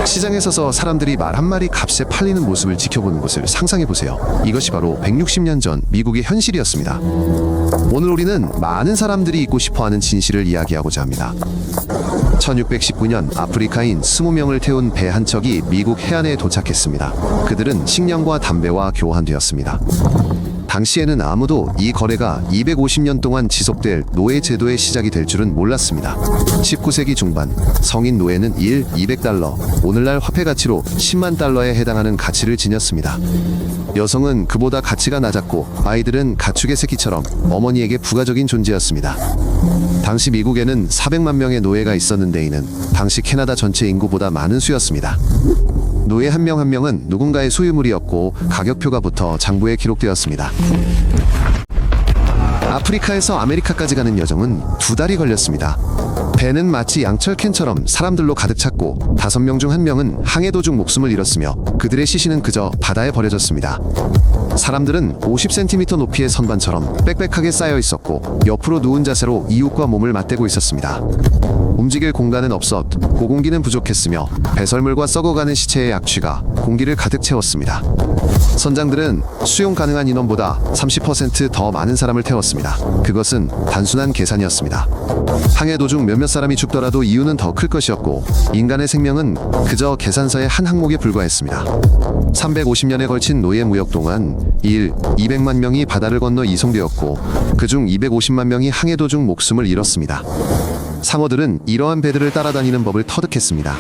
시장에 서서 사람들이 말 한마리 값에 팔리는 모습을 지켜보는 것을 상상해보세요. 이것이 바로 160년 전 미국의 현실이었습니다. 오늘 우리는 많은 사람들이 잊고 싶어하는 진실을 이야기하고자 합니다. 1619년 아프리카인 20명을 태운 배 한 척이 미국 해안에 도착했습니다. 그들은 식량과 담배와 교환되었습니다. 당시에는 아무도 이 거래가 250년 동안 지속될 노예 제도의 시작이 될 줄은 몰랐습니다. 19세기 중반 성인 노예는 일 200달러, 오늘날 화폐 가치로 10만 달러에 해당하는 가치를 지녔습니다. 여성은 그보다 가치가 낮았고 아이들은 가축의 새끼처럼 어머니에게 부가적인 존재였습니다. 당시 미국에는 400만 명의 노예가 있었는데 이는 당시 캐나다 전체 인구보다 많은 수였습니다. 노예 한 명 한 명은 누군가의 소유물이었고 가격표가 붙어 장부에 기록되었습니다. 아프리카에서 아메리카까지 가는 여정은 2달이 걸렸습니다. 배는 마치 양철캔처럼 사람들로 가득 찼고 5명 중 1명은 항해 도중 목숨을 잃었으며 그들의 시신은 그저 바다에 버려졌습니다. 사람들은 50cm 높이의 선반처럼 빽빽하게 쌓여 있었고 옆으로 누운 자세로 이웃과 몸을 맞대고 있었습니다. 움직일 공간은 없었, 고공기는 부족했으며 배설물과 썩어가는 시체의 약취가 공기를 가득 채웠습니다. 선장들은 수용 가능한 인원보다 30% 더 많은 사람을 태웠습니다. 그것은 단순한 계산이었습니다. 항해 도중 몇몇 사람이 죽더라도 이유는 더 클 것이었고 인간의 생명은 그저 계산서의 한 항목에 불과했습니다. 350년에 걸친 노예 무역 동안 일 200만 명이 바다를 건너 이송되었고 그중 250만 명이 항해 도중 목숨을 잃었습니다. 상어들은 이러한 배들을 따라다니는 법을 터득했습니다.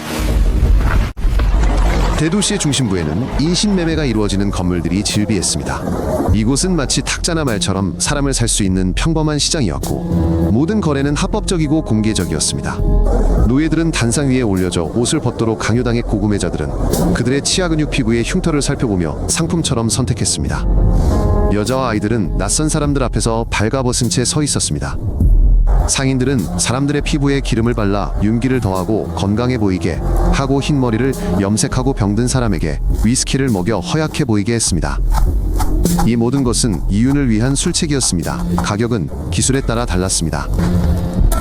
대도시의 중심부에는 인신매매가 이루어지는 건물들이 즐비했습니다. 이곳은 마치 탁자나 말처럼 사람을 살 수 있는 평범한 시장이었고 모든 거래는 합법적이고 공개적이었습니다. 노예들은 단상 위에 올려져 옷을 벗도록 강요당했고 구매자들은 그들의 치아 근육 피부의 흉터를 살펴보며 상품처럼 선택했습니다. 여자와 아이들은 낯선 사람들 앞에서 발가벗은 채 서 있었습니다. 상인들은 사람들의 피부에 기름을 발라 윤기를 더하고 건강해 보이게 하고 흰머리를 염색하고 병든 사람에게 위스키를 먹여 허약해 보이게 했습니다. 이 모든 것은 이윤을 위한 술책이었습니다. 가격은 기술에 따라 달랐습니다.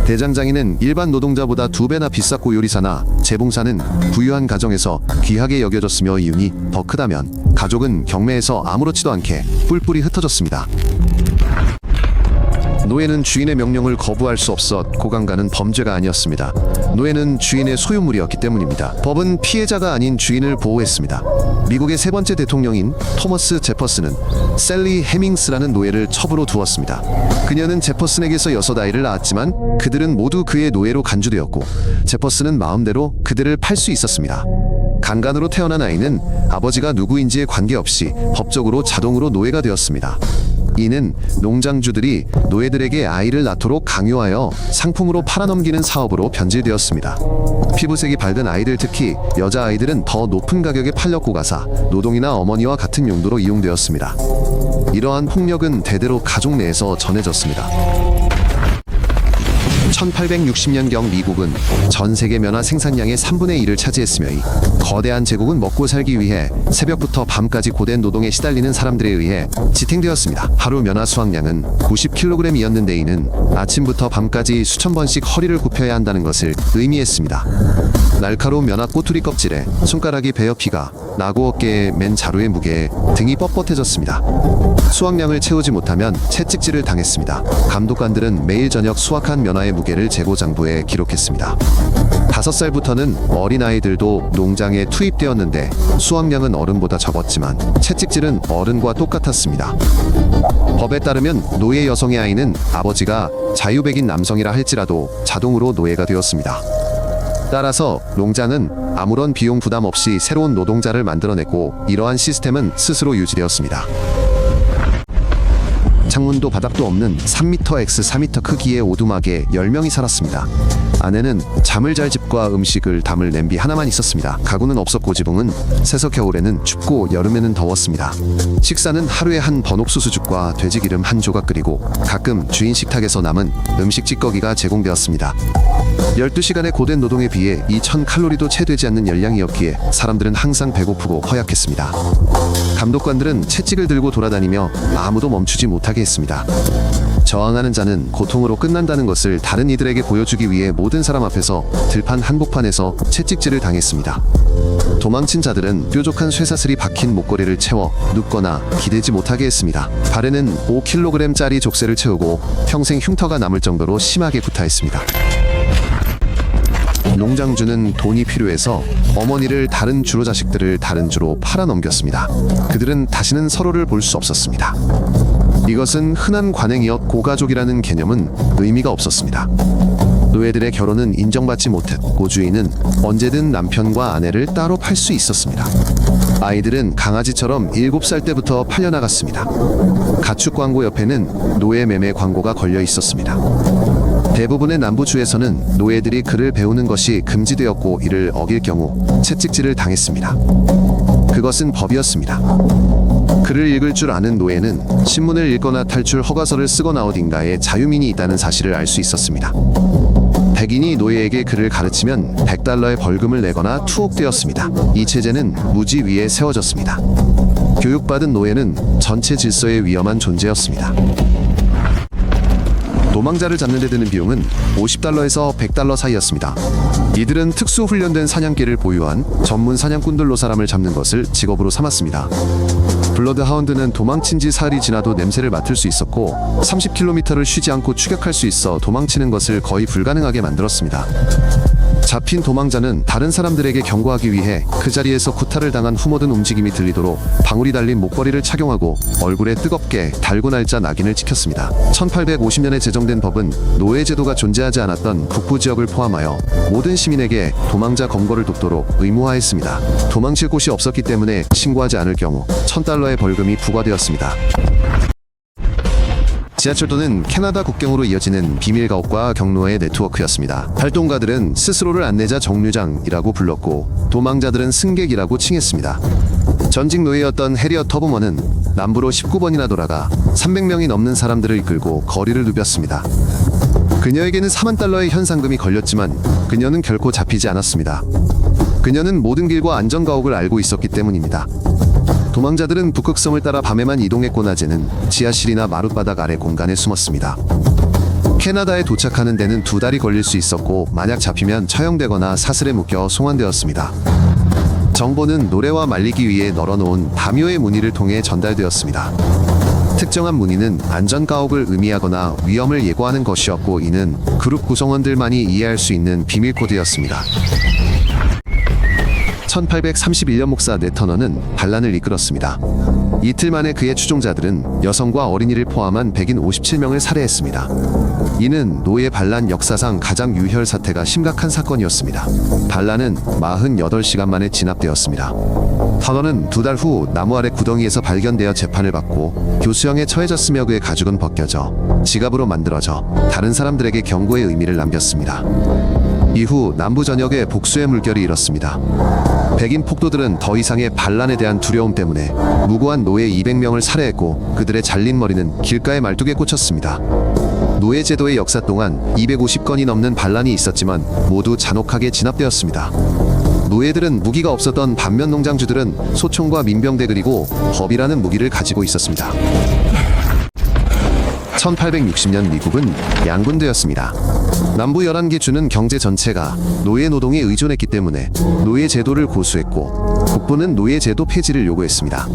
대장장이는 일반 노동자보다 2배나 비쌌고 요리사나 재봉사는 부유한 가정에서 귀하게 여겨졌으며 이윤이 더 크다면 가족은 경매에서 아무렇지도 않게 뿔뿔이 흩어졌습니다. 노예는 주인의 명령을 거부할 수 없었 고강간은 범죄가 아니었습니다. 노예는 주인의 소유물이었기 때문입니다. 법은 피해자가 아닌 주인을 보호했습니다. 미국의 3번째 대통령인 토머스 제퍼슨은 셀리 해밍스라는 노예를 첩으로 두었습니다. 그녀는 제퍼슨에게서 6아이를 낳았지만 그들은 모두 그의 노예로 간주되었고 제퍼슨은 마음대로 그들을 팔 수 있었습니다. 간간으로 태어난 아이는 아버지가 누구인지에 관계없이 법적으로 자동으로 노예가 되었습니다. 이는 농장주들이 노예들에게 아이를 낳도록 강요하여 상품으로 팔아넘기는 사업으로 변질되었습니다. 피부색이 밝은 아이들, 특히 여자아이들은 더 높은 가격에 팔렸고 가사, 노동이나 어머니와 같은 용도로 이용되었습니다. 이러한 폭력은 대대로 가족 내에서 전해졌습니다. 1860년경 미국은 전 세계 면화 생산량의 3분의 1을 차지했으며 이 거대한 제국은 먹고 살기 위해 새벽부터 밤까지 고된 노동에 시달리는 사람들에 의해 지탱되었습니다. 하루 면화 수확량은 90kg이었는데 이는 아침부터 밤까지 수천 번씩 허리를 굽혀야 한다는 것을 의미했습니다. 날카로운 면화 꼬투리 껍질에 손가락이 베어 피가 나고 어깨에 맨 자루의 무게에 등이 뻣뻣해졌습니다. 수확량을 채우지 못하면 채찍질을 당했습니다. 감독관들은 매일 저녁 수확한 면화의 무게를 재고장부에 기록했습니다. 5살부터는 어린아이들도 농장에 투입되었는데 수확량은 어른보다 적었지만 채찍질은 어른과 똑같았습니다. 법에 따르면 노예 여성의 아이는 아버지가 자유백인 남성이라 할지라도 자동으로 노예가 되었습니다. 따라서 농장은 아무런 비용 부담 없이 새로운 노동자를 만들어냈고 이러한 시스템은 스스로 유지되었습니다. 창문도 바닥도 없는 3mx 4m 크기의 오두막에 10명이 살았습니다. 안에는 잠을 잘 집과 음식을 담을 냄비 하나만 있었습니다. 가구는 없었고 지붕은 새서 겨울에는 춥고 여름에는 더웠습니다. 식사는 하루에 한 번 옥수수죽과 돼지기름 한 조각 끓이고 가끔 주인 식탁에서 남은 음식 찌꺼기가 제공되었습니다. 12시간의 고된 노동에 비해 2000칼로리도 채 되지 않는 열량이었기에 사람들은 항상 배고프고 허약했습니다. 감독관들은 채찍을 들고 돌아다니며 아무도 멈추지 못하게 했습니다. 저항하는 자는 고통으로 끝난다는 것을 다른 이들에게 보여주기 위해 모든 사람 앞에서 들판 한복판에서 채찍질을 당했습니다. 도망친 자들은 뾰족한 쇠사슬이 박힌 목걸이를 채워 눕거나 기대지 못하게 했습니다. 발에는 5kg짜리 족쇄를 채우고 평생 흉터가 남을 정도로 심하게 구타했습니다. 농장주는 돈이 필요해서 어머니를 다른 주로 자식들을 다른 주로 팔아 넘겼습니다. 그들은 다시는 서로를 볼 수 없었습니다. 이것은 흔한 관행이었고 가족이라는 개념은 의미가 없었습니다. 노예들의 결혼은 인정받지 못했고 주인은 언제든 남편과 아내를 따로 팔 수 있었습니다. 아이들은 강아지처럼 7살 때부터 팔려나갔습니다. 가축 광고 옆에는 노예 매매 광고가 걸려 있었습니다. 대부분의 남부주에서는 노예들이 글을 배우는 것이 금지되었고 이를 어길 경우 채찍질을 당했습니다. 그것은 법이었습니다. 글을 읽을 줄 아는 노예는 신문을 읽거나 탈출 허가서를 쓰거나 어딘가에 자유민이 있다는 사실을 알 수 있었습니다. 백인이 노예에게 글을 가르치면 $100의 벌금을 내거나 투옥되었습니다. 이 체제는 무지 위에 세워졌습니다. 교육받은 노예는 전체 질서의 위험한 존재였습니다. 도망자를 잡는 데 드는 비용은 $50에서 $100 사이였습니다. 이들은 특수 훈련된 사냥개를 보유한 전문 사냥꾼들로 사람을 잡는 것을 직업으로 삼았습니다. 블러드하운드는 도망친 지 사흘이 지나도 냄새를 맡을 수 있었고 30km를 쉬지 않고 추격할 수 있어 도망치는 것을 거의 불가능하게 만들었습니다. 잡힌 도망자는 다른 사람들에게 경고하기 위해 그 자리에서 구타를 당한 후모든 움직임이 들리도록 방울이 달린 목걸이를 착용하고 얼굴에 뜨겁게 달고 날짜 낙인을 찍혔습니다. 1850년에 제정된 법은 노예 제도가 존재하지 않았던 북부 지역을 포함하여 모든 시민에게 도망자 검거를 돕도록 의무화했습니다. 도망칠 곳이 없었기 때문에 신고하지 않을 경우 $1000의 벌금이 부과되었습니다. 지하철도는 캐나다 국경으로 이어지는 비밀 가옥과 경로의 네트워크였습니다. 활동가들은 스스로를 안내자 정류장이라고 불렀고 도망자들은 승객이라고 칭했습니다. 전직 노예였던 해리엇 터브먼은 남부로 19번이나 돌아가 300명이 넘는 사람들을 이끌고 거리를 누볐습니다. 그녀에게는 $40,000의 현상금이 걸렸지만 그녀는 결코 잡히지 않았습니다. 그녀는 모든 길과 안전가옥을 알고 있었기 때문입니다. 도망자들은 북극성을 따라 밤에만 이동했고 낮에는 지하실이나 마룻바닥 아래 공간에 숨었습니다. 캐나다에 도착하는 데는 2달이 걸릴 수 있었고 만약 잡히면 처형되거나 사슬에 묶여 송환되었습니다. 정보는 노래와 말리기 위해 널어놓은 다묘의 무늬를 통해 전달되었습니다. 특정한 무늬는 안전가옥을 의미하거나 위험을 예고하는 것이었고 이는 그룹 구성원들만이 이해할 수 있는 비밀 코드였습니다. 1831년 목사 네터너는 반란을 이끌었습니다. 이틀 만에 그의 추종자들은 여성과 어린이를 포함한 백인 57명을 살해했습니다. 이는 노예 반란 역사상 가장 유혈 사태가 심각한 사건이었습니다. 반란은 48시간 만에 진압되었습니다. 터너는 2달 후 나무 아래 구덩이에서 발견되어 재판을 받고 교수형에 처해졌으며 그의 가죽은 벗겨져 지갑으로 만들어져 다른 사람들에게 경고의 의미를 남겼습니다. 이후 남부 전역에 복수의 물결이 일었습니다. 백인 폭도들은 더 이상의 반란에 대한 두려움 때문에 무고한 노예 200명을 살해했고 그들의 잘린 머리는 길가의 말뚝에 꽂혔습니다. 노예 제도의 역사 동안 250건이 넘는 반란이 있었지만 모두 잔혹하게 진압되었습니다. 노예들은 무기가 없었던 반면 농장주들은 소총과 민병대 그리고 법이라는 무기를 가지고 있었습니다. 1860년 미국은 양분되었습니다. 남부 11개 주는 경제 전체가 노예 노동에 의존했기 때문에 노예 제도를 고수했고 북부는 노예 제도 폐지를 요구했습니다.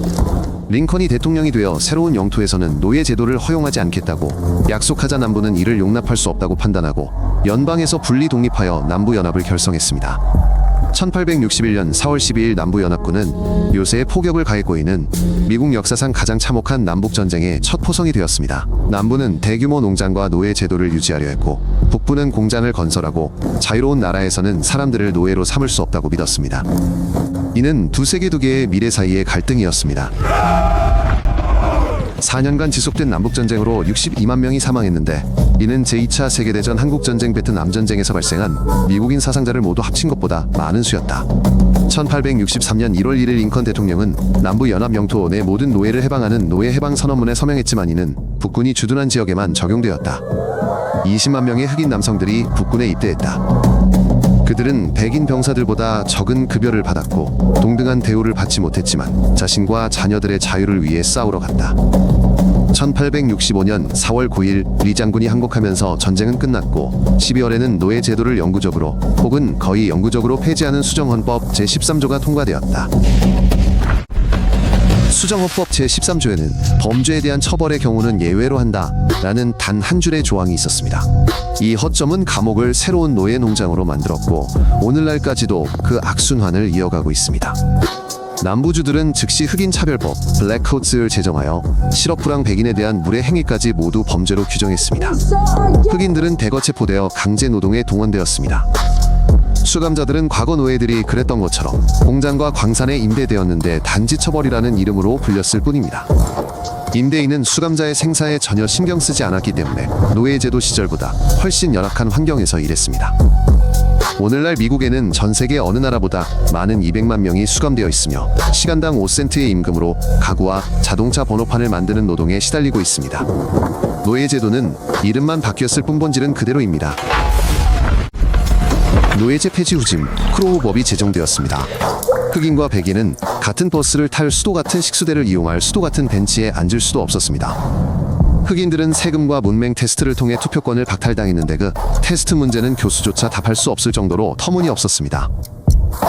링컨이 대통령이 되어 새로운 영토에서는 노예 제도를 허용하지 않겠다고 약속하자 남부는 이를 용납할 수 없다고 판단하고 연방에서 분리 독립하여 남부연합을 결성했습니다. 1861년 4월 12일 남부연합군은 요새의 포격을 가했고 이는 미국 역사상 가장 참혹한 남북전쟁의 첫 포성이 되었습니다. 남부는 대규모 농장과 노예 제도를 유지하려 했고 북부는 공장을 건설하고 자유로운 나라에서는 사람들을 노예로 삼을 수 없다고 믿었습니다. 이는 두 세계 두 개의 미래 사이의 갈등이었습니다. 4년간 지속된 남북전쟁으로 62만 명이 사망했는데 이는 제2차 세계대전 한국전쟁 베트남전쟁에서 발생한 미국인 사상자를 모두 합친 것보다 많은 수였다. 1863년 1월 1일 링컨 대통령은 남부연합 영토 내 모든 노예를 해방하는 노예 해방 선언문에 서명했지만 이는 북군이 주둔한 지역에만 적용되었다. 20만 명의 흑인 남성들이 북군에 입대했다. 그들은 백인 병사들보다 적은 급여를 받았고 동등한 대우를 받지 못했지만 자신과 자녀들의 자유를 위해 싸우러 갔다. 1865년 4월 9일 리 장군이 항복하면서 전쟁은 끝났고 12월에는 노예 제도를 영구적으로 혹은 거의 영구적으로 폐지하는 수정헌법 제13조가 통과되었다. 수정헌법 제13조에는 범죄에 대한 처벌의 경우는 예외로 한다 라는 단 한 줄의 조항이 있었습니다. 이 허점은 감옥을 새로운 노예 농장으로 만들었고 오늘날까지도 그 악순환을 이어가고 있습니다. 남부주들은 즉시 흑인 차별법 블랙코츠를 제정하여 실업불황 백인에 대한 물의 행위까지 모두 범죄로 규정했습니다. 흑인들은 대거 체포되어 강제 노동에 동원되었습니다. 수감자들은 과거 노예들이 그랬던 것처럼 공장과 광산에 임대되었는데 단지 처벌이라는 이름으로 불렸을 뿐입니다. 임대인은 수감자의 생사에 전혀 신경 쓰지 않았기 때문에 노예제도 시절보다 훨씬 열악한 환경에서 일했습니다. 오늘날 미국에는 전 세계 어느 나라보다 많은 200만 명이 수감되어 있으며 시간당 5센트의 임금으로 가구와 자동차 번호판을 만드는 노동에 시달리고 있습니다. 노예제도는 이름만 바뀌었을 뿐 본질은 그대로입니다. 노예제 폐지 후짐 크로우법이 제정되었습니다. 흑인과 백인은 같은 버스를 탈 수도 같은 식수대를 이용할 수도 같은 벤치에 앉을 수도 없었습니다. 흑인들은 세금과 문맹 테스트를 통해 투표권을 박탈당했는데 그 테스트 문제는 교수조차 답할 수 없을 정도로 터무니없었습니다.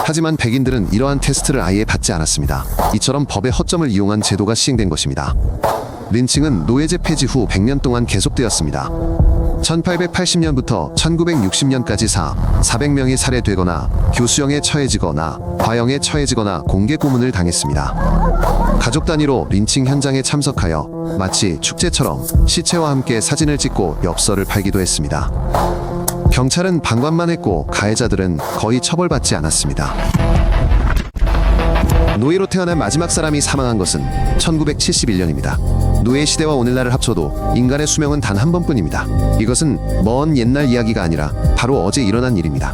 하지만 백인들은 이러한 테스트를 아예 받지 않았습니다. 이처럼 법의 허점을 이용한 제도가 시행된 것입니다. 린칭은 노예제 폐지 후 100년 동안 계속되었습니다. 1880년부터 1960년까지 400명이 살해되거나 교수형에 처해지거나 과형에 처해지거나 공개 고문을 당했습니다. 가족 단위로 린칭 현장에 참석하여 마치 축제처럼 시체와 함께 사진을 찍고 엽서를 팔기도 했습니다. 경찰은 방관만 했고 가해자들은 거의 처벌받지 않았습니다. 노예로 태어난 마지막 사람이 사망한 것은 1971년입니다. 노예 시대와 오늘날을 합쳐도 인간의 수명은 단 한 번뿐입니다. 이것은 먼 옛날 이야기가 아니라 바로 어제 일어난 일입니다.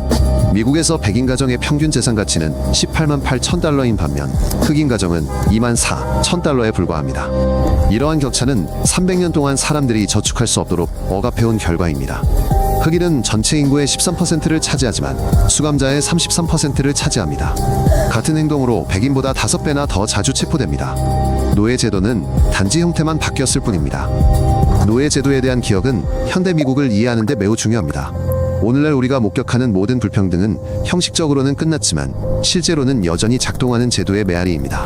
미국에서 백인 가정의 평균 재산 가치는 18만 8천 달러인 반면 흑인 가정은 2만 4천 달러에 불과합니다. 이러한 격차는 300년 동안 사람들이 저축할 수 없도록 억압해온 결과입니다. 흑인은 전체 인구의 13%를 차지하지만 수감자의 33%를 차지합니다. 같은 행동으로 백인보다 5배나 더 자주 체포됩니다. 노예 제도는 단지 형태만 바뀌었을 뿐입니다. 노예 제도에 대한 기억은 현대 미국을 이해하는 데 매우 중요합니다. 오늘날 우리가 목격하는 모든 불평등은 형식적으로는 끝났지만 실제로는 여전히 작동하는 제도의 메아리입니다.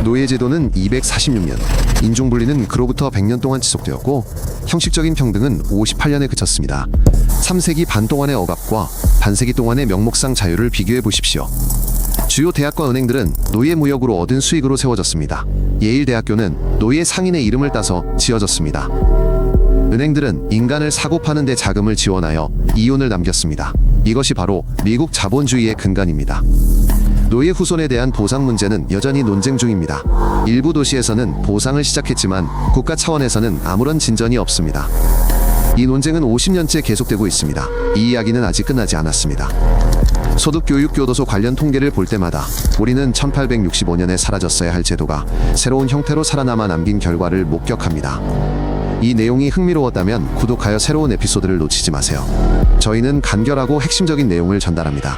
노예 제도는 246년, 인종분리는 그로부터 100년 동안 지속되었고 형식적인 평등은 58년에 그쳤습니다. 3세기 반 동안의 억압과 반세기 동안의 명목상 자유를 비교해 보십시오. 주요 대학과 은행들은 노예 무역으로 얻은 수익으로 세워졌습니다. 예일대학교는 노예 상인의 이름을 따서 지어졌습니다. 은행들은 인간을 사고 파는 데 자금을 지원하여 이윤을 남겼습니다. 이것이 바로 미국 자본주의의 근간입니다. 노예 후손에 대한 보상 문제는 여전히 논쟁 중입니다. 일부 도시에서는 보상을 시작했지만 국가 차원에서는 아무런 진전이 없습니다. 이 논쟁은 50년째 계속되고 있습니다. 이 이야기는 아직 끝나지 않았습니다. 소득교육교도소 관련 통계를 볼 때마다 우리는 1865년에 사라졌어야 할 제도가 새로운 형태로 살아남아 남긴 결과를 목격합니다. 이 내용이 흥미로웠다면 구독하여 새로운 에피소드를 놓치지 마세요. 저희는 간결하고 핵심적인 내용을 전달합니다.